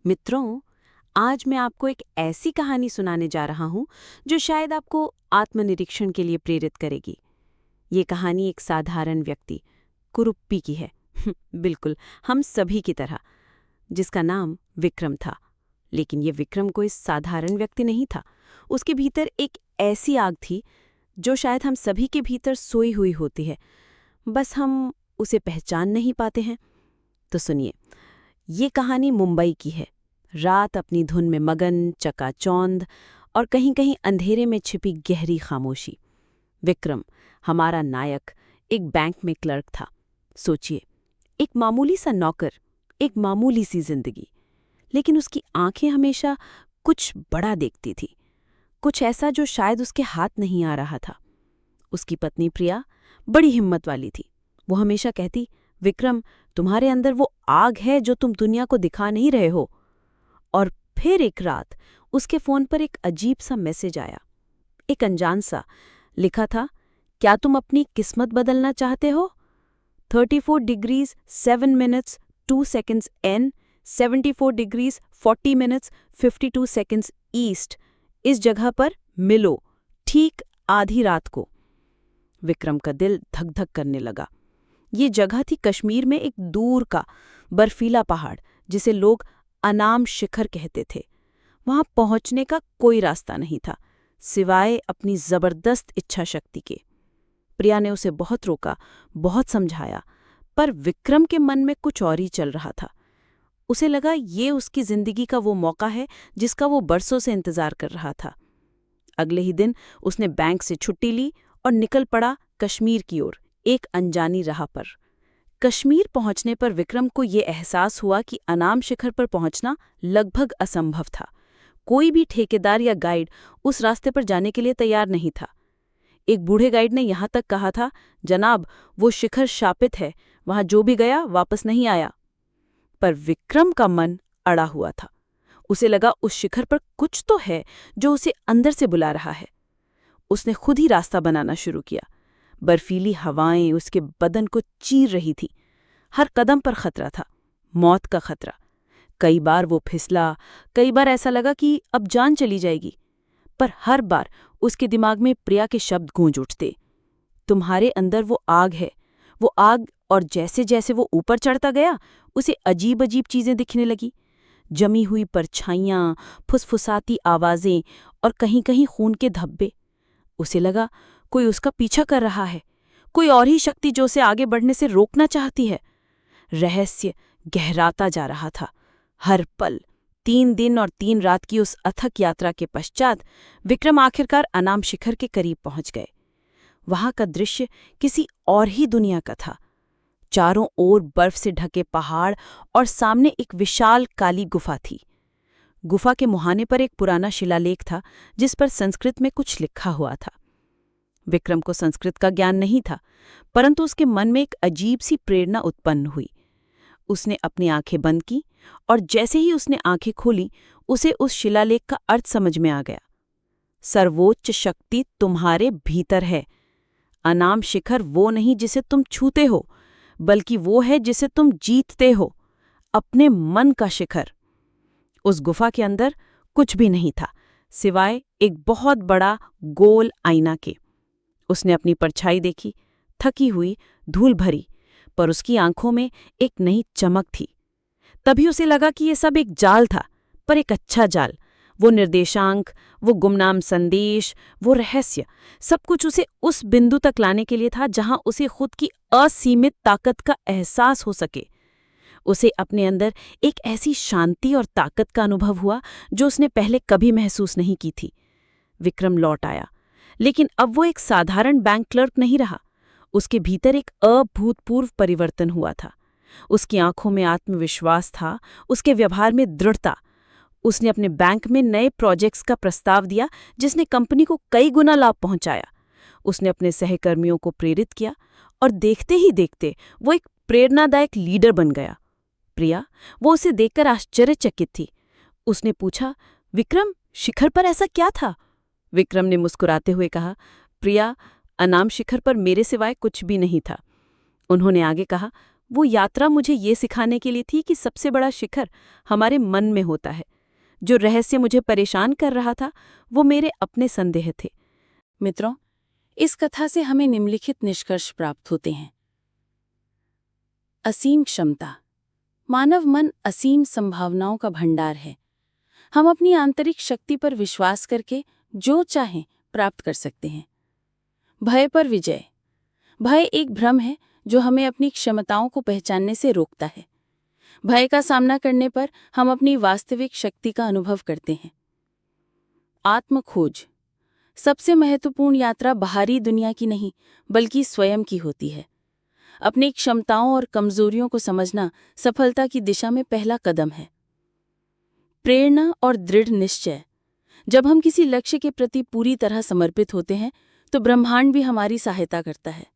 मित्रों, आज मैं आपको एक ऐसी कहानी सुनाने जा रहा हूं जो शायद आपको आत्मनिरीक्षण के लिए प्रेरित करेगी। ये कहानी एक साधारण व्यक्ति कुरुप्पी की है। बिल्कुल, हम सभी की तरह, जिसका नाम विक्रम था। लेकिन ये विक्रम कोई साधारण व्यक्ति नहीं था। उसके भीतर एक ऐसी आग थी जो शायद हम सभी के भीतर सोई हुई होती है, बस हम उसे पहचान नहीं पाते हैं। तो सुनिए, ये कहानी मुंबई की है। रात अपनी धुन में मगन, चकाचौंध और कहीं-कहीं अंधेरे में छिपी गहरी खामोशी। विक्रम, हमारा नायक, एक बैंक में क्लर्क था। सोचिए, एक मामूली सा नौकर, एक मामूली सी जिंदगी, लेकिन उसकी आंखें हमेशा कुछ बड़ा देखती थी, कुछ ऐसा जो शायद उसके हाथ नहीं आ रहा था। उसकी पत्नी प्रिया बड़ी हिम्मत वाली थी। वो हमेशा कहती, विक्रम, तुम्हारे अंदर वो आग है जो तुम दुनिया को दिखा नहीं रहे हो। और फिर एक रात उसके फोन पर एक अजीब सा मैसेज आया, एक अनजान सा। लिखा था, क्या तुम अपनी किस्मत बदलना चाहते हो? 34 degrees 7 minutes 2 seconds N, 74 degrees 40 minutes 52 seconds east, इस जगह पर मिलो ठीक आधी रात को। विक्रम का दिल धक धक करने लगा। ये जगह थी कश्मीर में एक दूर का बर्फीला पहाड़, जिसे लोग अनाम शिखर कहते थे। वहां पहुंचने का कोई रास्ता नहीं था, सिवाय अपनी जबरदस्त इच्छा शक्ति के। प्रिया ने उसे बहुत रोका, बहुत समझाया, पर विक्रम के मन में कुछ और ही चल रहा था। उसे लगा ये उसकी जिंदगी का वो मौका है जिसका वो बरसों से इंतजार कर रहा था। अगले ही दिन उसने बैंक से छुट्टी ली और निकल पड़ा कश्मीर की ओर, एक अनजानी राह पर। कश्मीर पहुंचने पर विक्रम को ये एहसास हुआ कि अनाम शिखर पर पहुंचना लगभग असंभव था। कोई भी ठेकेदार या गाइड उस रास्ते पर जाने के लिए तैयार नहीं था। एक बूढ़े गाइड ने यहां तक कहा था, जनाब, वो शिखर शापित है, वहां जो भी गया वापस नहीं आया। पर विक्रम का मन अड़ा हुआ था। उसे लगा उस शिखर पर कुछ तो है जो उसे अंदर से बुला रहा है। उसने खुद ही रास्ता बनाना शुरू किया। बर्फीली हवाएं उसके बदन को चीर रही थी। हर कदम पर खतरा था, मौत का खतरा। कई बार वो फिसला, कई बार ऐसा लगा कि अब जान चली जाएगी। पर हर बार उसके दिमाग में प्रिया के शब्द गूंज उठते, तुम्हारे अंदर वो आग है, वो आग। और जैसे जैसे वो ऊपर चढ़ता गया, उसे अजीब अजीब चीजें दिखने लगी। जमी हुई परछाइयां, फुसफुसाती आवाजें और कहीं कहीं खून के धब्बे। उसे लगा कोई उसका पीछा कर रहा है, कोई और ही शक्ति जो उसे आगे बढ़ने से रोकना चाहती है। रहस्य गहराता जा रहा था। हर पल 3 दिन और 3 रात की उस अथक यात्रा के पश्चात विक्रम आखिरकार अनाम शिखर के करीब पहुंच गए। वहां का दृश्य किसी और ही दुनिया का था। चारों ओर बर्फ से ढके पहाड़ और सामने एक विशाल काली गुफा थी। गुफा के मुहाने पर एक पुराना शिलालेख था, जिस पर संस्कृत में कुछ लिखा हुआ था। विक्रम को संस्कृत का ज्ञान नहीं था, परंतु उसके मन में एक अजीब सी प्रेरणा उत्पन्न हुई। उसने अपनी आंखें बंद की और जैसे ही उसने आंखें खोली, उसे उस शिलालेख का अर्थ समझ में आ गया। सर्वोच्च शक्ति तुम्हारे भीतर है। अनाम शिखर वो नहीं जिसे तुम छूते हो, बल्कि वो है जिसे तुम जीतते हो, अपने मन का शिखर। उस गुफा के अंदर कुछ भी नहीं था, सिवाय एक बहुत बड़ा गोल आईना के। उसने अपनी परछाई देखी, थकी हुई, धूल भरी, पर उसकी आंखों में एक नई चमक थी। तभी उसे लगा कि यह सब एक जाल था, पर एक अच्छा जाल। वो निर्देशांक, वो गुमनाम संदेश, वो रहस्य, सब कुछ उसे उस बिंदु तक लाने के लिए था जहां उसे खुद की असीमित ताकत का एहसास हो सके। उसे अपने अंदर एक ऐसी शांति और ताकत का अनुभव हुआ जो उसने पहले कभी महसूस नहीं की थी। विक्रम लौट आया, लेकिन अब वो एक साधारण बैंक क्लर्क नहीं रहा। उसके भीतर एक अभूतपूर्व परिवर्तन हुआ था। उसकी आंखों में आत्मविश्वास था, उसके व्यवहार में दृढ़ता। उसने अपने बैंक में नए प्रोजेक्ट्स का प्रस्ताव दिया, जिसने कंपनी को कई गुना लाभ पहुंचाया। उसने अपने सहकर्मियों को प्रेरित किया और देखते ही देखते वो एक प्रेरणादायक लीडर बन गया। प्रिया, वो उसे देखकर आश्चर्यचकित थी। उसने पूछा, विक्रम, शिखर पर ऐसा क्या था? विक्रम ने मुस्कुराते हुए कहा, प्रिया, अनाम शिखर पर मेरे सिवाय कुछ भी नहीं था। उन्होंने आगे कहा, वो यात्रा मुझे ये सिखाने के लिए थी कि सबसे बड़ा शिखर हमारे मन में होता है। जो रहस्य मुझे परेशान कर रहा था वो मेरे अपने संदेह थे। मित्रों, इस कथा से हमें निम्नलिखित निष्कर्ष प्राप्त होते हैं। असीम क्षमता। मानव मन असीम संभावनाओं का भंडार है। हम अपनी आंतरिक शक्ति पर विश्वास करके जो चाहें प्राप्त कर सकते हैं। भय पर विजय। भय एक भ्रम है जो हमें अपनी क्षमताओं को पहचानने से रोकता है। भय का सामना करने पर हम अपनी वास्तविक शक्ति का अनुभव करते हैं। आत्मखोज। सबसे महत्वपूर्ण यात्रा बाहरी दुनिया की नहीं बल्कि स्वयं की होती है। अपनी क्षमताओं और कमजोरियों को समझना सफलता की दिशा में पहला कदम है। प्रेरणा और दृढ़ निश्चय। जब हम किसी लक्ष्य के प्रति पूरी तरह समर्पित होते हैं तो ब्रह्मांड भी हमारी सहायता करता है।